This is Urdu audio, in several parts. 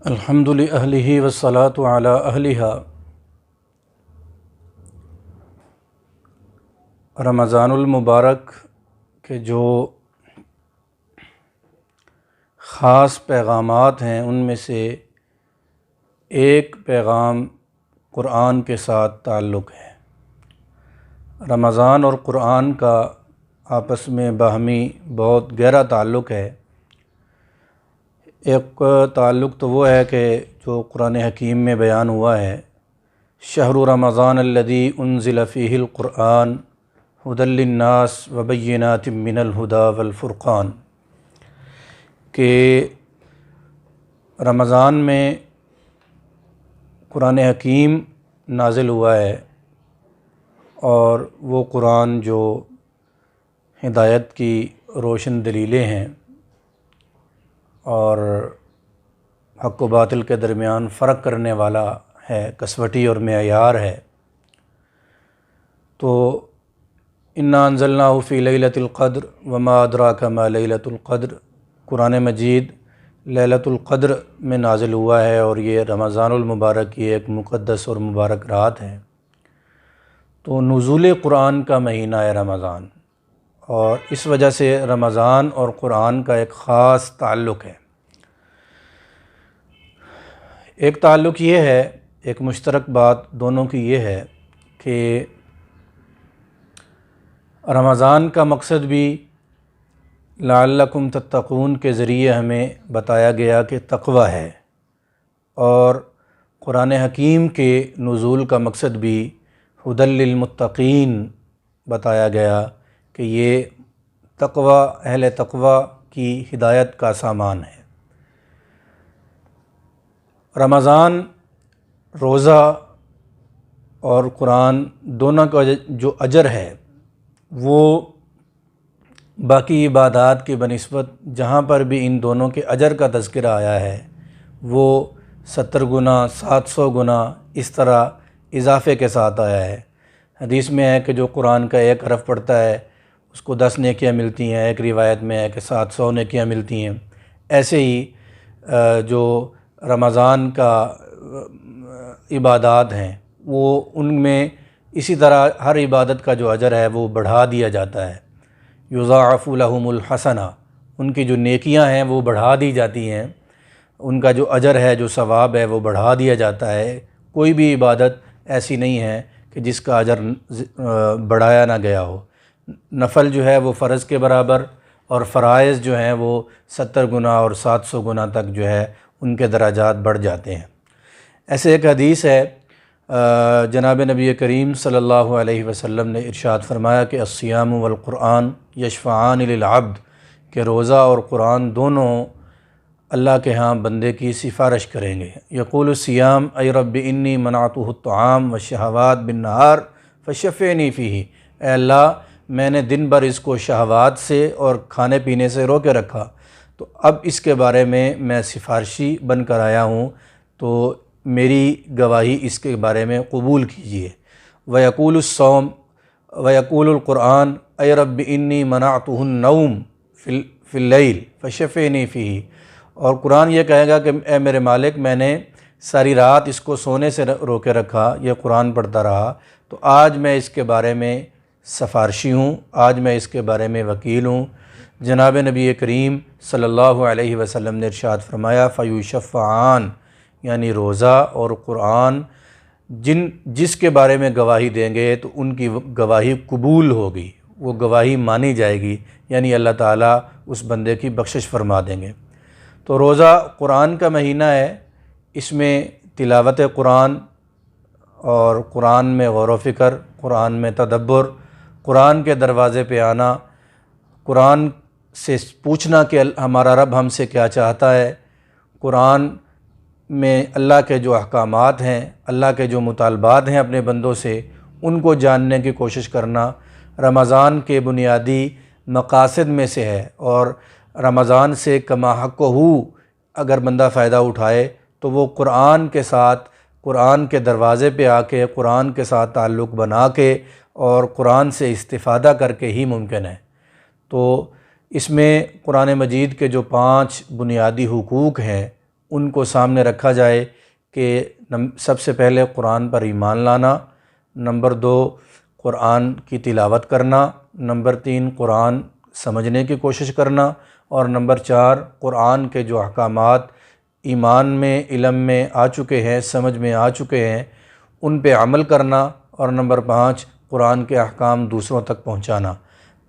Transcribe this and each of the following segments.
الحمد لأہلہ والصلاة علی اہلہا۔ رمضان المبارک کے جو خاص پیغامات ہیں ان میں سے ایک پیغام قرآن کے ساتھ تعلق ہے۔ رمضان اور قرآن کا آپس میں باہمی بہت گہرا تعلق ہے۔ ایک تعلق تو وہ ہے کہ جو قرآن حکیم میں بیان ہوا ہے، شہر رمضان الذی انزل فیہ القرآن ھدی للناس وبینات من الھدی والفرقان، کہ رمضان میں قرآن حکیم نازل ہوا ہے اور وہ قرآن جو ہدایت کی روشن دلیلیں ہیں اور حق و باطل کے درمیان فرق کرنے والا ہے، کسوٹی اور معیار ہے۔ تو انا انزلناہ فی لیلۃ القدر وما ادراک ما لیلۃ القدر، قرآن مجید لیلۃ القدر میں نازل ہوا ہے اور یہ رمضان المبارک کی ایک مقدس اور مبارک رات ہے۔ تو نزول قرآن کا مہینہ ہے رمضان، اور اس وجہ سے رمضان اور قرآن کا ایک خاص تعلق ہے۔ ایک تعلق یہ ہے، ایک مشترک بات دونوں کی یہ ہے کہ رمضان کا مقصد بھی لعلکم تتقون کے ذریعے ہمیں بتایا گیا کہ تقوی ہے، اور قرآن حکیم کے نزول کا مقصد بھی ھدی للمتقین بتایا گیا کہ یہ تقوی، اہل تقوی کی ہدایت کا سامان ہے۔ رمضان، روزہ اور قرآن دونوں کا جو اجر ہے وہ باقی عبادات کی بنسبت جہاں پر بھی ان دونوں کے اجر کا تذکرہ آیا ہے وہ 70 گنا، 700 گنا اس طرح اضافے کے ساتھ آیا ہے۔ حدیث میں ہے کہ جو قرآن کا ایک حرف پڑھتا ہے اس کو 10 نیکیاں ملتی ہیں، ایک روایت میں ہے کہ 700 نیکیاں ملتی ہیں۔ ایسے ہی جو رمضان کا عبادات ہیں وہ ان میں اسی طرح ہر عبادت کا جو اجر ہے وہ بڑھا دیا جاتا ہے۔ یضاعف لہم الحسنہ، ان کی جو نیکیاں ہیں وہ بڑھا دی جاتی ہیں، ان کا جو اجر ہے، جو ثواب ہے وہ بڑھا دیا جاتا ہے۔ کوئی بھی عبادت ایسی نہیں ہے کہ جس کا اجر بڑھایا نہ گیا ہو۔ نفل جو ہے وہ فرض کے برابر، اور فرائض جو ہیں وہ 70 گنا اور 700 گنا تک جو ہے ان کے درجات بڑھ جاتے ہیں۔ ایسے ایک حدیث ہے، جناب نبی کریم صلی اللہ علیہ وسلم نے ارشاد فرمایا کہ الصیام والقرآن یشفعان للعبد، کہ روزہ اور قرآن دونوں اللہ کے ہاں بندے کی سفارش کریں گے۔ یقول الصیام ای رب انی منعتہ الطعام والشہوات بالنہار فشفعنی فیہ، اے اللہ میں نے دن بھر اس کو شہوات سے اور کھانے پینے سے روکے رکھا، تو اب اس کے بارے میں سفارشی بن کر آیا ہوں، تو میری گواہی اس کے بارے میں قبول کیجیے۔ ویقول الصوم ویقول القرآن اے رب انی منعتہ النوم فی اللیل فشفعنی فیہ، اور قرآن یہ کہے گا کہ اے میرے مالک میں نے ساری رات اس کو سونے سے روکے رکھا، یہ قرآن پڑھتا رہا، تو آج میں اس کے بارے میں سفارشی ہوں، آج میں اس کے بارے میں وکیل ہوں۔ جناب نبی کریم صلی اللہ علیہ وسلم نے ارشاد فرمایا فیشفعان، یعنی روزہ اور قرآن جس کے بارے میں گواہی دیں گے تو ان کی گواہی قبول ہوگی، وہ گواہی مانی جائے گی، یعنی اللہ تعالیٰ اس بندے کی بخشش فرما دیں گے۔ تو روزہ قرآن کا مہینہ ہے، اس میں تلاوت قرآن اور قرآن میں غور و فکر، قرآن میں تدبر، قرآن کے دروازے پہ آنا، قرآن سے پوچھنا کہ ہمارا رب ہم سے کیا چاہتا ہے، قرآن میں اللہ کے جو احکامات ہیں، اللہ کے جو مطالبات ہیں اپنے بندوں سے، ان کو جاننے کی کوشش کرنا رمضان کے بنیادی مقاصد میں سے ہے۔ اور رمضان سے کما حق ہو اگر بندہ فائدہ اٹھائے تو وہ قرآن کے ساتھ، قرآن کے دروازے پہ آ کے، قرآن کے ساتھ تعلق بنا کے اور قرآن سے استفادہ کر کے ہی ممکن ہے۔ تو اس میں قرآن مجید کے جو 5 بنیادی حقوق ہیں ان کو سامنے رکھا جائے کہ سب سے پہلے قرآن پر ایمان لانا، نمبر 2 قرآن کی تلاوت کرنا، نمبر 3 قرآن سمجھنے کی کوشش کرنا، اور نمبر 4 قرآن کے جو احکامات ایمان میں، علم میں آ چکے ہیں، سمجھ میں آ چکے ہیں، ان پہ عمل کرنا، اور نمبر 5 قرآن کے احکام دوسروں تک پہنچانا۔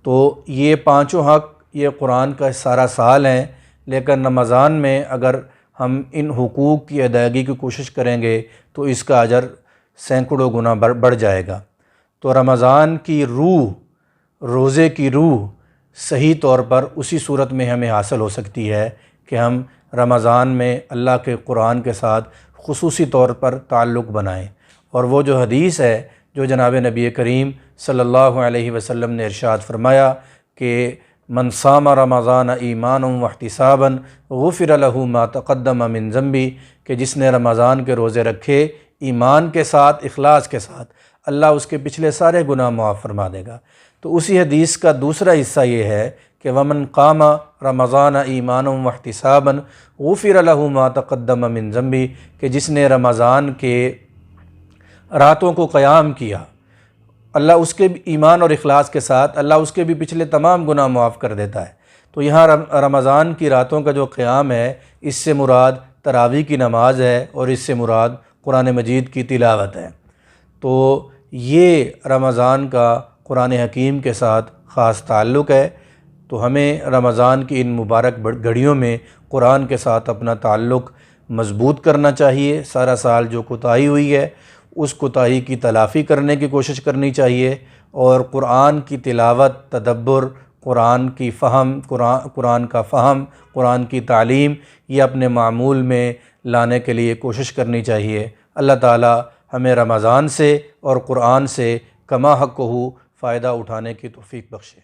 تو یہ پانچوں حق یہ قرآن کا سارا سال ہیں، لیکن رمضان میں اگر ہم ان حقوق کی ادائیگی کی کوشش کریں گے تو اس کا اجر سینکڑوں گنا بڑھ جائے گا۔ تو رمضان کی روح، روزے کی روح صحیح طور پر اسی صورت میں ہمیں حاصل ہو سکتی ہے کہ ہم رمضان میں اللہ کے قرآن کے ساتھ خصوصی طور پر تعلق بنائیں۔ اور وہ جو حدیث ہے جو جناب نبی کریم صلی اللہ علیہ وسلم نے ارشاد فرمایا کہ من صام رمضان ایمانا واحتسابا غفر له ما تقدم من ذنبی، کہ جس نے رمضان کے روزے رکھے ایمان کے ساتھ، اخلاص کے ساتھ، اللہ اس کے پچھلے سارے گناہ معاف فرما دے گا۔ تو اسی حدیث کا دوسرا حصہ یہ ہے کہ ومن قام رمضان ایمانا واحتسابا غفر له ما تقدم من ذنبی، کہ جس نے رمضان کے راتوں کو قیام کیا، اللہ اس کے بھی ایمان اور اخلاص کے ساتھ اللہ اس کے بھی پچھلے تمام گناہ معاف کر دیتا ہے۔ تو یہاں رمضان کی راتوں کا جو قیام ہے، اس سے مراد تراویح کی نماز ہے، اور اس سے مراد قرآن مجید کی تلاوت ہے۔ تو یہ رمضان کا قرآن حکیم کے ساتھ خاص تعلق ہے۔ تو ہمیں رمضان کی ان مبارک گھڑیوں میں قرآن کے ساتھ اپنا تعلق مضبوط کرنا چاہیے۔ سارا سال جو کوتاہی ہوئی ہے اس کوتاہی کی تلافی کرنے کی کوشش کرنی چاہیے، اور قرآن کی تلاوت، تدبر، قرآن کی فہم، قرآن کا فہم، قرآن کی تعلیم، یہ اپنے معمول میں لانے کے لیے کوشش کرنی چاہیے۔ اللہ تعالی ہمیں رمضان سے اور قرآن سے کما حق ہو فائدہ اٹھانے کی توفیق بخشے۔